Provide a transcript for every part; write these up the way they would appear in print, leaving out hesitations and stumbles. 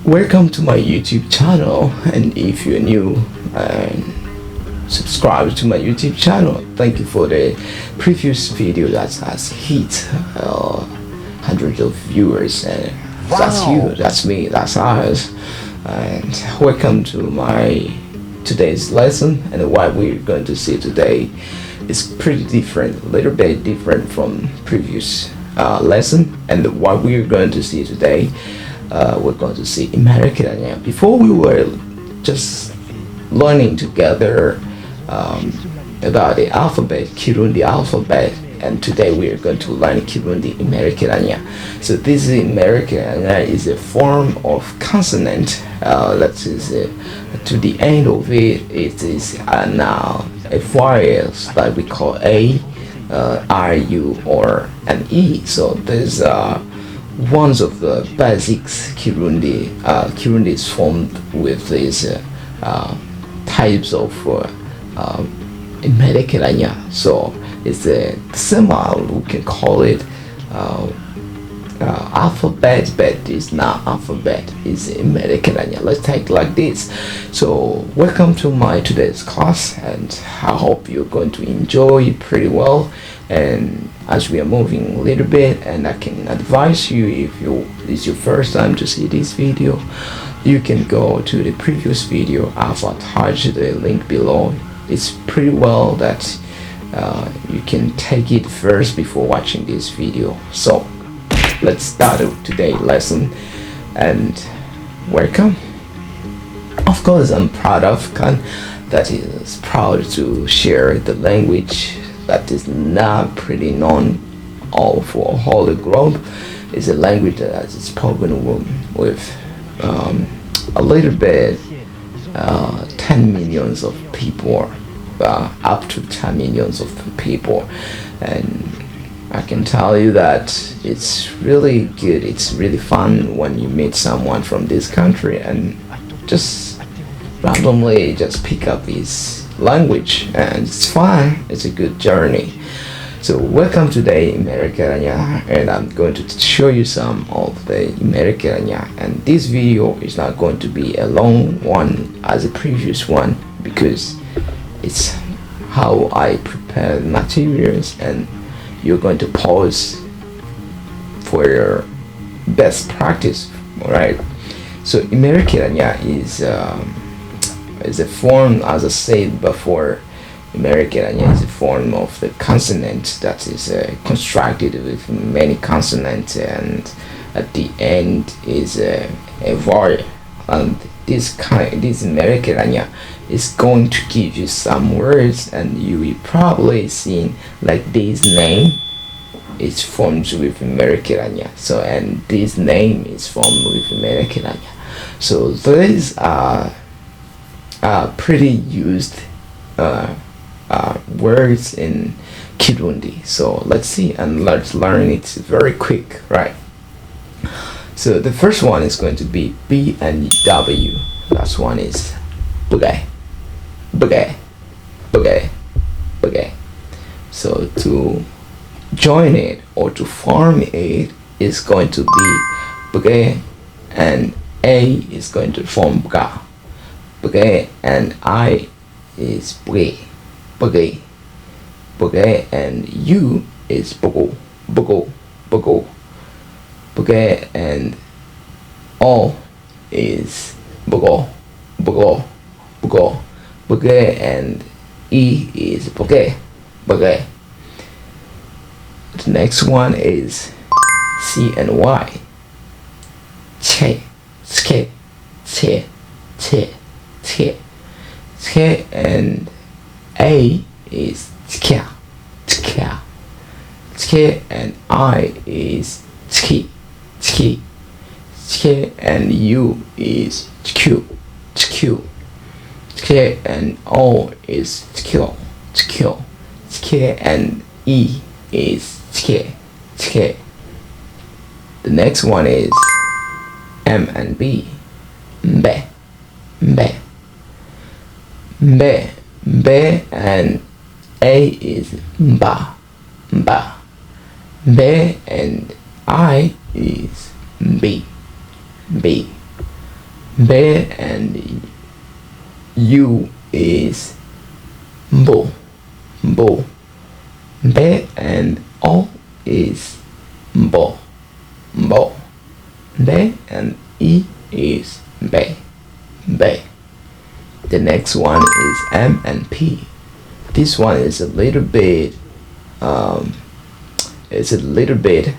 Welcome to my YouTube channel, and if you're new and subscribe to my YouTube channel, thank you for the previous video that has hit hundreds of viewers, and that's you, that's me, that's us. And welcome to my today's lesson. And what we're going to see today is pretty different, a little bit different from previous lesson. And what we're going to see today, we're going to see American. Before we were just learning together about the alphabet, Kirundi alphabet, and today we are going to learn Kirundi American. So this American is a form of consonant that is to the end of it. It is now a vowels that we call A, R, U, or an E. So there's one of the basics Kirundi. Kirundi is formed with these types of American. So it's a similar, we can call it alphabet, but it's not alphabet, it's American. Let's take it like this. So welcome to my today's class, and I hope you're going to enjoy it pretty well. And as we are moving a little bit, and I can advise you, if it's your first time to see this video, you can go to the previous video. I've attached the link below. It's pretty well that you can take it first before watching this video. So let's start today's lesson, and welcome. Of course, I'm proud of Khan that is proud to share the language that is not pretty known all for whole the globe. It's a language that is spoken with a little bit 10 millions of people, up to 10 millions of people. And I can tell you that it's really good, it's really fun when you meet someone from this country and just randomly just pick up his language, and it's fun, it's a good journey. So welcome today American, and I'm going to show you some of the American, and this video is not going to be a long one as the previous one, because it's how I prepare materials, and you're going to pause for your best practice. All right, so American is a form, as I said before. American is a form of the consonant that is constructed with many consonants, and at the end is a vowel. And this American is going to give you some words, and you will probably see like this name is formed with American. So, and this name is formed with American. So these are pretty used words in Kirundi. So let's see, and let's learn it very quick, right? So the first one is going to be B and W. Last one is bugay, bugay, bugay, bugay. So to join it or to form it is going to be bugay, and A is going to form bga. Bugay, and I is bugay, bugay, bugay, and U is bugo, bugo, bugo, bugay, and O is bugo, bugo, bugo, bugay, and E is bugay, bugay. The next one is C and Y. Che, ske, che, che, che, che, and A is tkia, tkia, tkia, and I is tki, tki, tkia, and U is tku, tku, tkia, and O is tkyo, tkyo, tkia, and E is tke, tke. The next one is M and B. Mbe, mbe, mbe, mbe, and A is mba, mba, mbe, and I is mbi, mbi. Be and U is bo, bo. Be and O is bo, bo. Be and E is be, be. The next one is M and P. This one is a little bit it's a little bit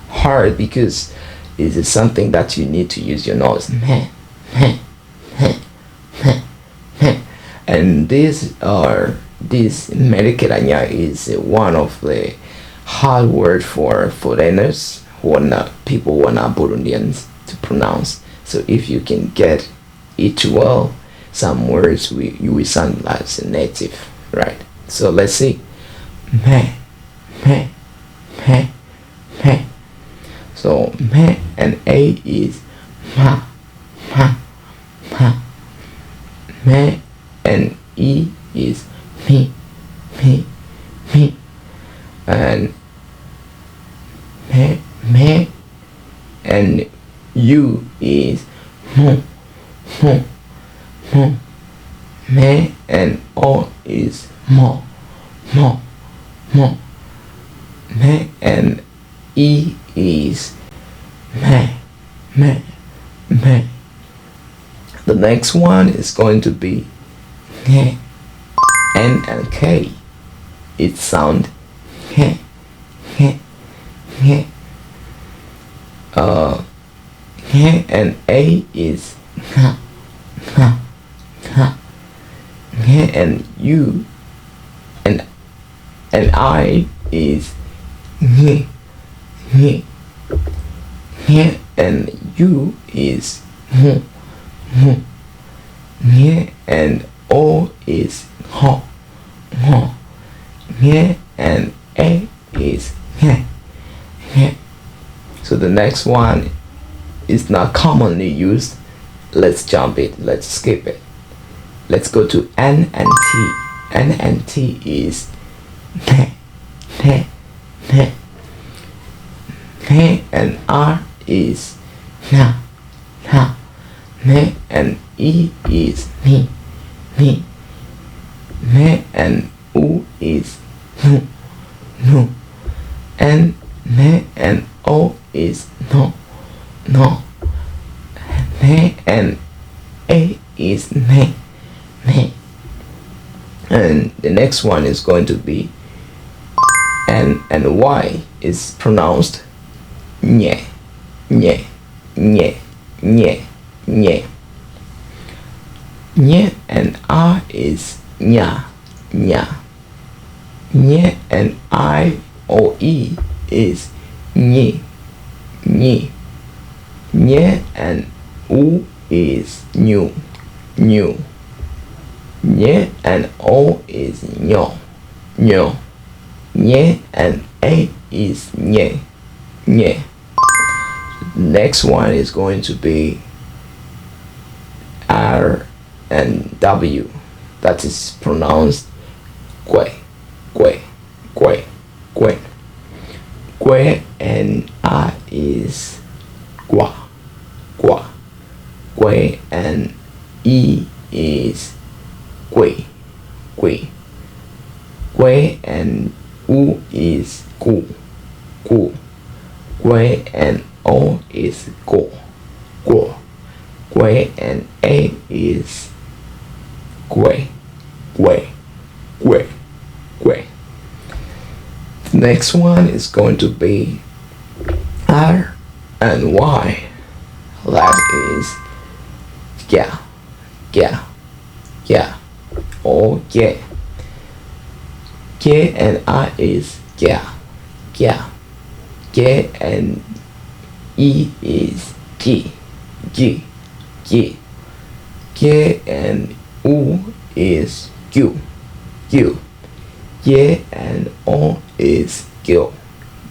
hard because it is something that you need to use your nose. And this Mediterranean is one of the hard word for foreigners who are not people who are not Burundians to pronounce. So if you can get it well, some words you will sound like a native, right? So let's see. Me, me, me, me. So me and A is ma, ma, ma. Me and E is me, me, me. And me and U is mo, mo, mo. Me and O is mo, mo, mo. Me and E is me, me, me. The next one is going to be N and K. It sound he, he, he. He and A is ha, ha, ha. He and U and I is he, he. He and U is hu, hu. He and O is ho, ho. He and A is he, he. So the next one is not commonly used. Let's jump it. Let's skip it. Let's go to N and T. N and T is ne, ne, ne. Ne and R is na, na. Ne and E is ni, ni. Ne and U is nu, nu. And ne and O is no, no. Ne and A is ne, ne. And the next one is going to be N and Y is pronounced nye, nye, nye, nye, nye. Nye and R is nya, nya. Nye and I or E is ni, ni. Nye and U is new, new. Nye and O is nyo, nyo. Nye and A is nye, nye. Next one is going to be R and W. That is pronounced kwe, kwe, kwe, kwe. Kwe and I is kwa, kwa. Kwe and E is kwe, kwe. Kwe and U is ku, ku. Kwe and O is go, go. Kwe and A is kwe, kwe, kwe, kwe. The next one is going to be R and Y. That is yeah, yeah, yeah, or yeah. K and I is yeah, yeah. K and E is G, G, G. K and U is Q, Q. K and O is Q,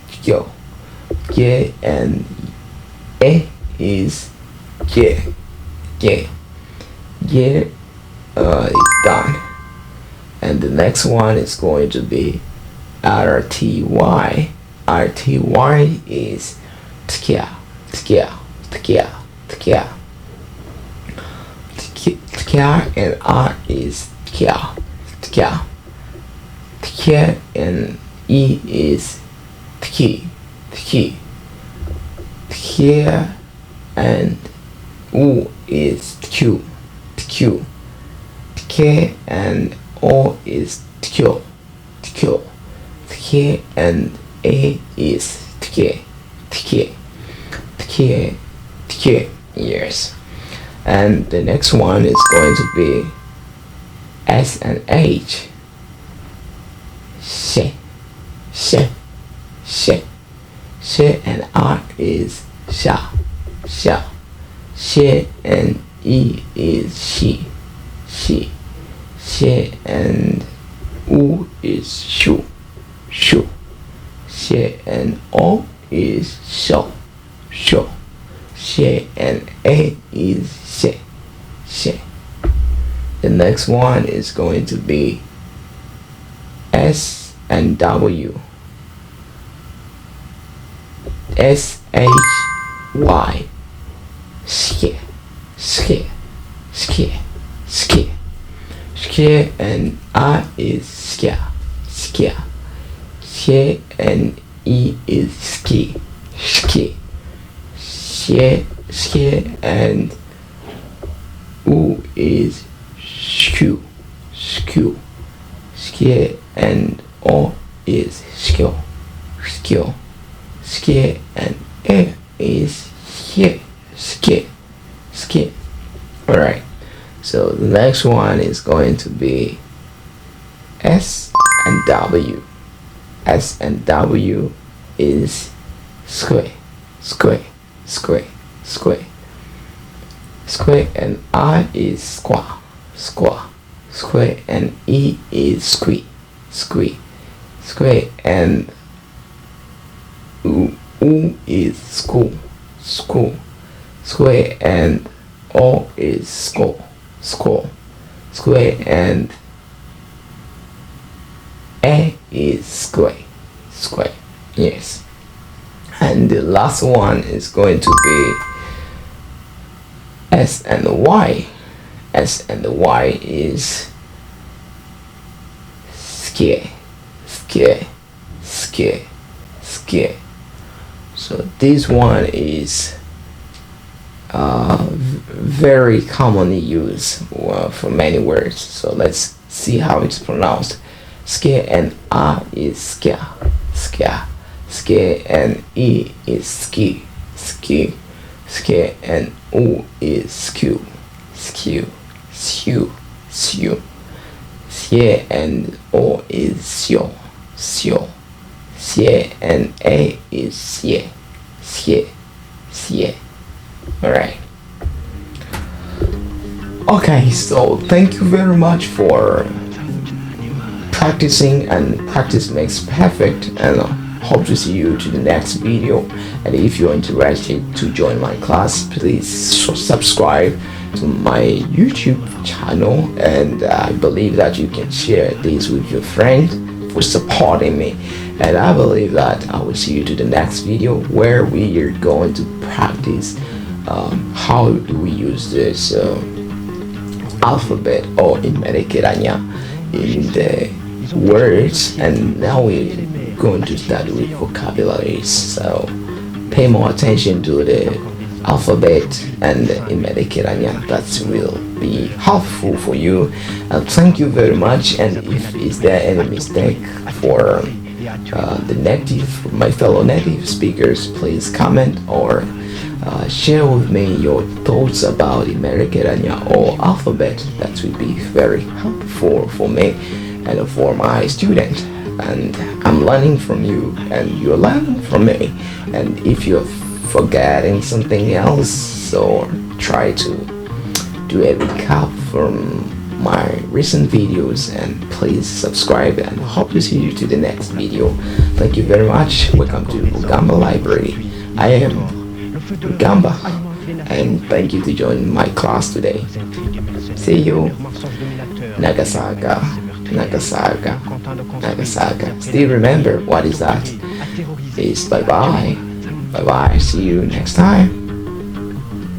Q. K and A is J, J. J is done. And the next one is going to be RTY. RTY is tkia, tkia, tkia, tkia. Tka and R is tka, tka. Tka and E is tki, tki. Tka and U is tq, tq. Tka and O is tkyo, tkyo. Tka and A is tke, tke, tke, tke. Yes. And the next one is going to be S and H. She, she, she. She and R is sha, sha. She and E is she, she. She and U is shu, shu. She and O is sho, sho. She and A is she, she. The next one is going to be S and W. SHY. Ske, ske, ske, ske. Ske and I is ska, ska. Ske and E is ski, ski. Ske and U is skew, skew. Ske and O is skill, skill. Ske and A is ske, ske, ske. Alright, so the next one is going to be S and W. S and W is square, square, square, square. Square and I is squaw, squaw. Square and E is squee, squee. Square and U is school, school. Square and O is school, school. Square and A is square, square. Yes. And the last one is going to be S and Y. S and Y is scare, scare, scare, scare. So this one is very commonly used for many words. So let's see how it's pronounced. Scare and R is scare, scare. Scare and E is ski, ski. Scare and U is skew, skew, skew, skew. Scare and O is sio, sio. Xie and A is xie, xie, xie. Alright. Okay, so thank you very much for practicing, and practice makes perfect, and hope to see you to the next video. And if you're interested to join my class, please subscribe to my YouTube channel, and I believe that you can share this with your friends for supporting me. And I believe that I will see you to the next video, where we are going to practice how do we use this alphabet or in Mediterranean in the words, and now we're going to start with vocabularies. So pay more attention to the alphabet and in Mediterranean. That will be helpful for you. And thank you very much. And if is there any mistake for the native, my fellow native speakers, please comment or share with me your thoughts about the Mediterranean or alphabet. That would be very helpful for me and for my student. And I'm learning from you, and you're learning from me. And if you're forgetting something else, so try to do a recap from my recent videos, and please subscribe, and hope to see you to the next video. Thank you very much. Welcome to Ugamba Library. I am Ugamba, and thank you to join my class today. See you. Nagasaga, Nagasaga, Nagasaga. Still remember what is that? It's bye bye. Bye bye. See you next time.